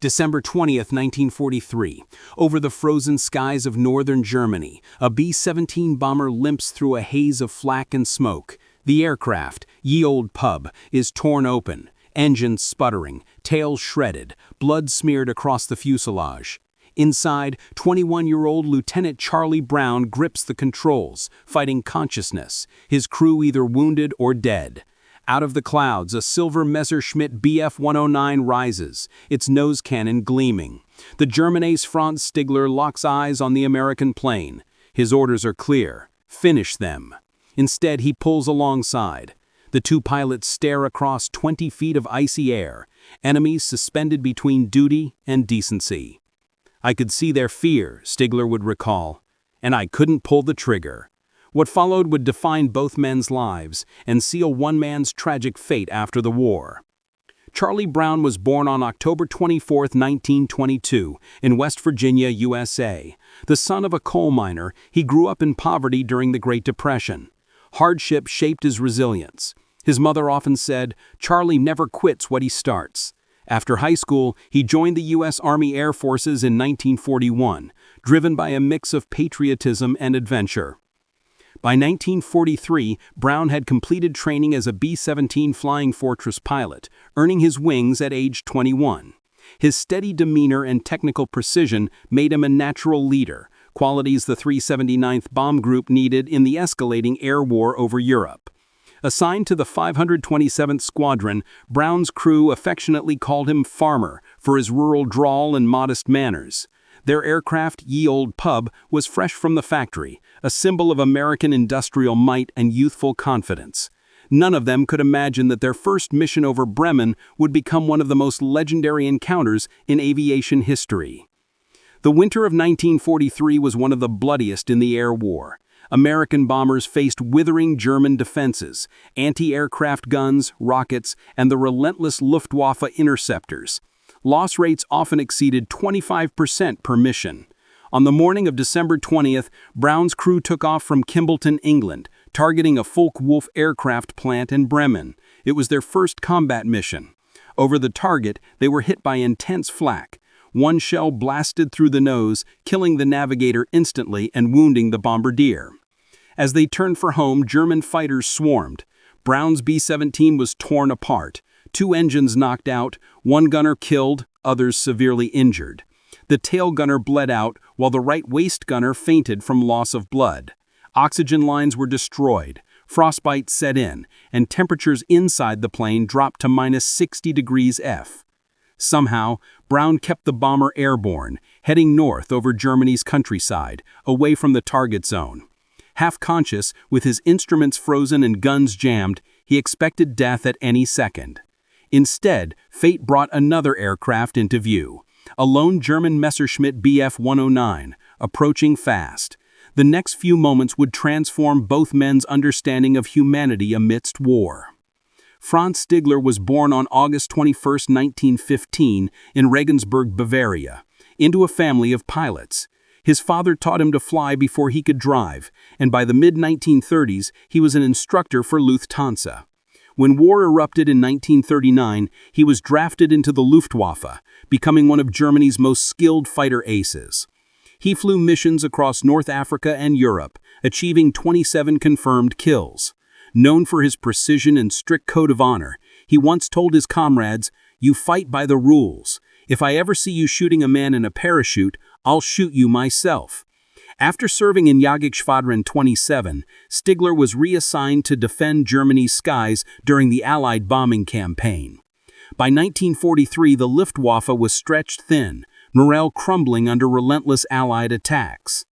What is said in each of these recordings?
December 20th, 1943. Over the frozen skies of northern Germany, a B-17 bomber limps through a haze of flak and smoke. The aircraft, Olde Pub, is torn open, engines sputtering, tails shredded, blood smeared across the fuselage. Inside, 21-year-old Lieutenant Charlie Brown grips the controls, fighting consciousness, his crew either wounded or dead. Out of the clouds, a silver Messerschmitt Bf 109 rises, its nose cannon gleaming. The German ace Franz Stigler locks eyes on the American plane. His orders are clear: finish them. Instead, he pulls alongside. The two pilots stare across 20 feet of icy air, enemies suspended between duty and decency. "I could see their fear," Stigler would recall, "and I couldn't pull the trigger." What followed would define both men's lives and seal one man's tragic fate after the war. Charlie Brown was born on October 24, 1922, in West Virginia, USA. The son of a coal miner, he grew up in poverty during the Great Depression. Hardship shaped his resilience. His mother often said, "Charlie never quits what he starts." After high school, he joined the U.S. Army Air Forces in 1941, driven by a mix of patriotism and adventure. By 1943, Brown had completed training as a B-17 Flying Fortress pilot, earning his wings at age 21. His steady demeanor and technical precision made him a natural leader, qualities the 379th Bomb Group needed in the escalating air war over Europe. Assigned to the 527th Squadron, Brown's crew affectionately called him Farmer for his rural drawl and modest manners. Their aircraft, Olde Pub, was fresh from the factory, a symbol of American industrial might and youthful confidence. None of them could imagine that their first mission over Bremen would become one of the most legendary encounters in aviation history. The winter of 1943 was one of the bloodiest in the air war. American bombers faced withering German defenses, anti-aircraft guns, rockets, and the relentless Luftwaffe interceptors. Loss rates often exceeded 25% per mission. On the morning of December 20th, Brown's crew took off from Kimballton, England, targeting a Focke-Wulf aircraft plant in Bremen. It was their first combat mission. Over the target, they were hit by intense flak. One shell blasted through the nose, killing the navigator instantly and wounding the bombardier. As they turned for home, German fighters swarmed. Brown's B-17 was torn apart. 2 engines knocked out, 1 gunner killed, others severely injured. The tail gunner bled out, while the right waist gunner fainted from loss of blood. Oxygen lines were destroyed, frostbite set in, and temperatures inside the plane dropped to -60 degrees F. Somehow, Brown kept the bomber airborne, heading north over Germany's countryside, away from the target zone. Half conscious, with his instruments frozen and guns jammed, he expected death at any second. Instead, fate brought another aircraft into view, a lone German Messerschmitt Bf 109, approaching fast. The next few moments would transform both men's understanding of humanity amidst war. Franz Stigler was born on August 21, 1915, in Regensburg, Bavaria, into a family of pilots. His father taught him to fly before he could drive, and by the mid-1930s, he was an instructor for Lufthansa. When war erupted in 1939, he was drafted into the Luftwaffe, becoming one of Germany's most skilled fighter aces. He flew missions across North Africa and Europe, achieving 27 confirmed kills. Known for his precision and strict code of honor, he once told his comrades, "You fight by the rules. If I ever see you shooting a man in a parachute, I'll shoot you myself." After serving in Jagdgeschwader 27, Stigler was reassigned to defend Germany's skies during the Allied bombing campaign. By 1943, the Luftwaffe was stretched thin, morale crumbling under relentless Allied attacks.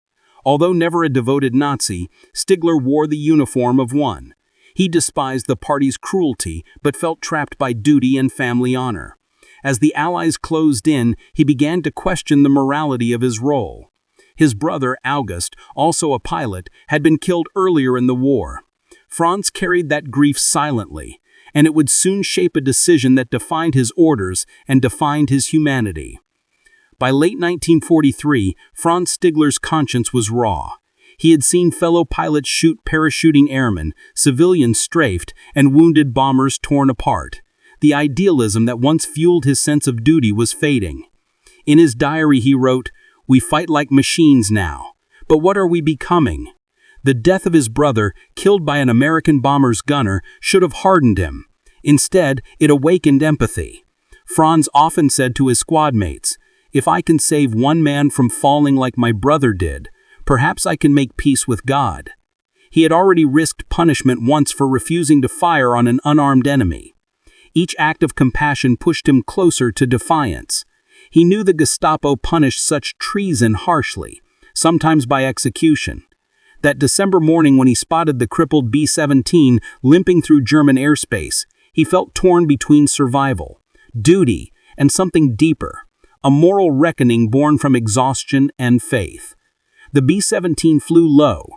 Although never a devoted Nazi, Stigler wore the uniform of one. He despised the party's cruelty, but felt trapped by duty and family honor. As the Allies closed in, he began to question the morality of his role. His brother, August, also a pilot, had been killed earlier in the war. Franz carried that grief silently, and it would soon shape a decision that defined his orders and defined his humanity. By late 1943, Franz Stigler's conscience was raw. He had seen fellow pilots shoot parachuting airmen, civilians strafed, and wounded bombers torn apart. The idealism that once fueled his sense of duty was fading. In his diary he wrote, "We fight like machines now. But what are we becoming?" The death of his brother, killed by an American bomber's gunner, should have hardened him. Instead, it awakened empathy. Franz often said to his squad mates, "If I can save one man from falling like my brother did, perhaps I can make peace with God." He had already risked punishment once for refusing to fire on an unarmed enemy. Each act of compassion pushed him closer to defiance. He knew the Gestapo punished such treason harshly, sometimes by execution. That December morning when he spotted the crippled B-17 limping through German airspace, he felt torn between survival, duty, and something deeper, a moral reckoning born from exhaustion and faith. The B-17 flew low,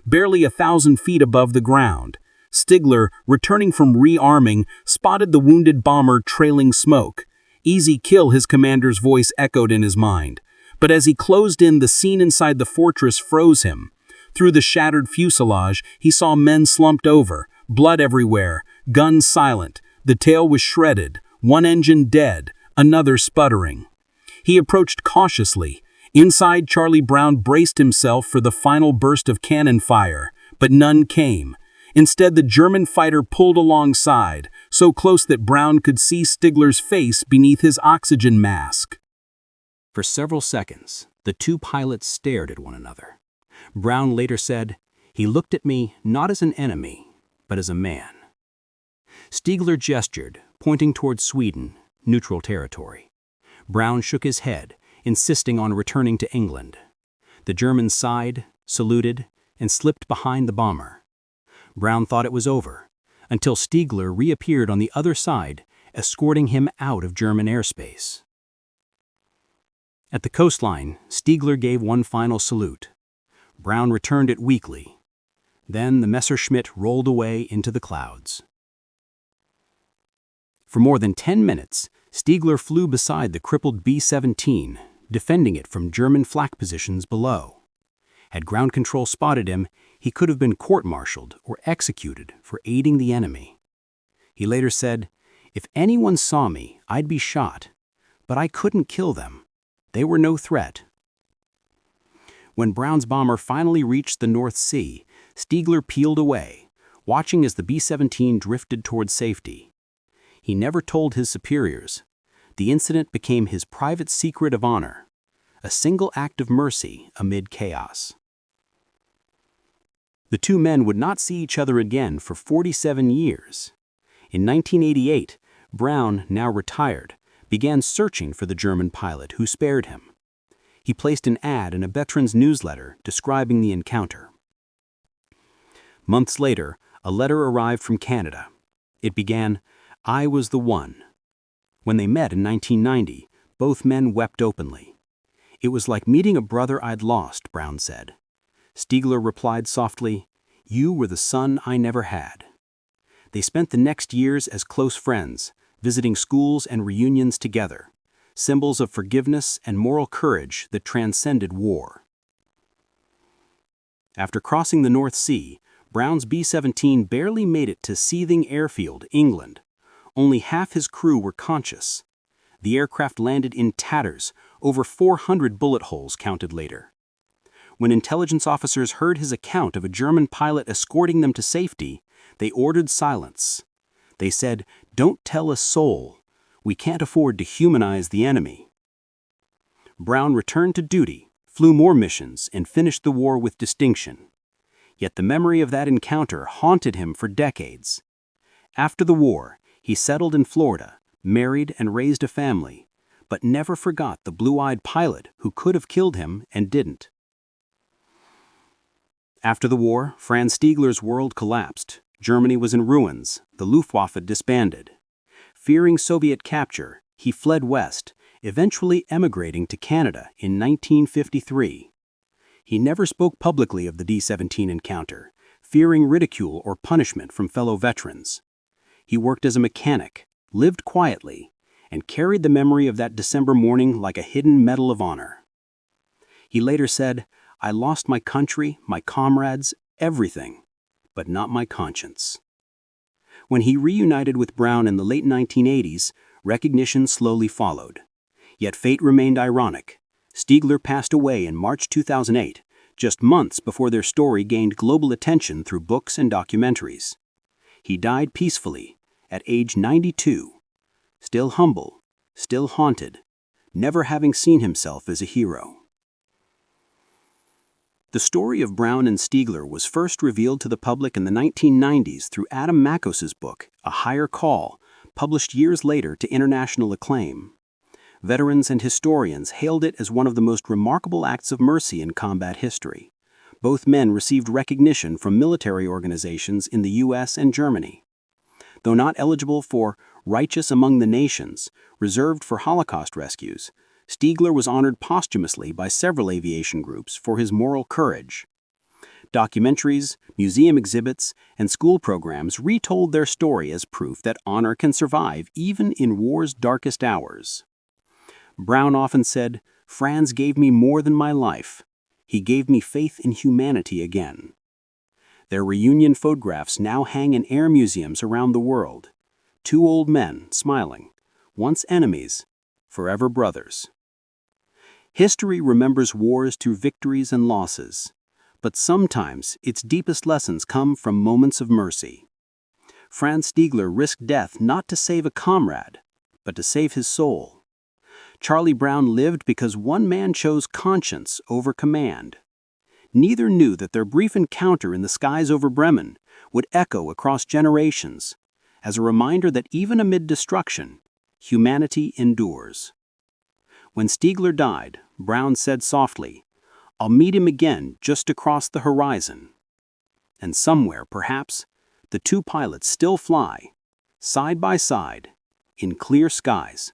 barely 1,000 feet above the ground. Stigler, returning from rearming, spotted the wounded bomber trailing smoke. "Easy kill," his commander's voice echoed in his mind. But as he closed in, the scene inside the fortress froze him. Through the shattered fuselage, he saw men slumped over, blood everywhere, guns silent. The tail was shredded, one engine dead, another sputtering. He approached cautiously. Inside, Charlie Brown braced himself for the final burst of cannon fire, but none came. Instead, the German fighter pulled alongside, so close that Brown could see Stigler's face beneath his oxygen mask. For several seconds, the two pilots stared at one another. Brown later said, "He looked at me not as an enemy, but as a man." Stigler gestured, pointing toward Sweden, neutral territory. Brown shook his head, insisting on returning to England. The Germans sighed, saluted, and slipped behind the bomber. Brown thought it was over, until Stigler reappeared on the other side, escorting him out of German airspace. At the coastline, Stigler gave one final salute. Brown returned it weakly. Then the Messerschmitt rolled away into the clouds. For more than 10 minutes, Stigler flew beside the crippled B-17, defending it from German flak positions below. Had ground control spotted him, he could have been court-martialed or executed for aiding the enemy. He later said, "If anyone saw me, I'd be shot, but I couldn't kill them. They were no threat." When Brown's bomber finally reached the North Sea, Stigler peeled away, watching as the B-17 drifted toward safety. He never told his superiors. The incident became his private secret of honor, a single act of mercy amid chaos. The two men would not see each other again for 47 years. In 1988, Brown, now retired, began searching for the German pilot who spared him. He placed an ad in a veterans newsletter describing the encounter. Months later, a letter arrived from Canada. It began, "I was the one." When they met in 1990, both men wept openly. "It was like meeting a brother I'd lost," Brown said. Stigler replied softly, "You were the son I never had." They spent the next years as close friends, visiting schools and reunions together, symbols of forgiveness and moral courage that transcended war. After crossing the North Sea, Brown's B-17 barely made it to Seething Airfield, England. Only half his crew were conscious. The aircraft landed in tatters, over 400 bullet holes counted later. When intelligence officers heard his account of a German pilot escorting them to safety, they ordered silence. They said, "Don't tell a soul. We can't afford to humanize the enemy." Brown returned to duty, flew more missions, and finished the war with distinction. Yet the memory of that encounter haunted him for decades. After the war, he settled in Florida, married and raised a family, but never forgot the blue-eyed pilot who could have killed him and didn't. After the war, Franz Stigler's world collapsed. Germany was in ruins, the Luftwaffe disbanded. Fearing Soviet capture, he fled west, eventually emigrating to Canada in 1953. He never spoke publicly of the D-17 encounter, fearing ridicule or punishment from fellow veterans. He worked as a mechanic, lived quietly, and carried the memory of that December morning like a hidden medal of honor. He later said, "I lost my country, my comrades, everything, but not my conscience." When he reunited with Brown in the late 1980s, recognition slowly followed. Yet fate remained ironic. Stigler passed away in March 2008, just months before their story gained global attention through books and documentaries. He died peacefully, at age 92, still humble, still haunted, never having seen himself as a hero. The story of Brown and Stigler was first revealed to the public in the 1990s through Adam Makos's book, A Higher Call, published years later to international acclaim. Veterans and historians hailed it as one of the most remarkable acts of mercy in combat history. Both men received recognition from military organizations in the U.S. and Germany. Though not eligible for Righteous Among the Nations, reserved for Holocaust rescues, Stigler was honored posthumously by several aviation groups for his moral courage. Documentaries, museum exhibits, and school programs retold their story as proof that honor can survive even in war's darkest hours. Brown often said, "Franz gave me more than my life. He gave me faith in humanity again." Their reunion photographs now hang in air museums around the world. Two old men, smiling, once enemies, forever brothers. History remembers wars through victories and losses, but sometimes its deepest lessons come from moments of mercy. Franz Stigler risked death not to save a comrade, but to save his soul. Charlie Brown lived because one man chose conscience over command. Neither knew that their brief encounter in the skies over Bremen would echo across generations, as a reminder that even amid destruction, humanity endures. When Stigler died, Brown said softly, "I'll meet him again just across the horizon." And somewhere, perhaps, the two pilots still fly, side by side, in clear skies,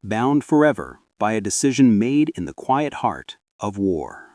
bound forever by a decision made in the quiet heart of war.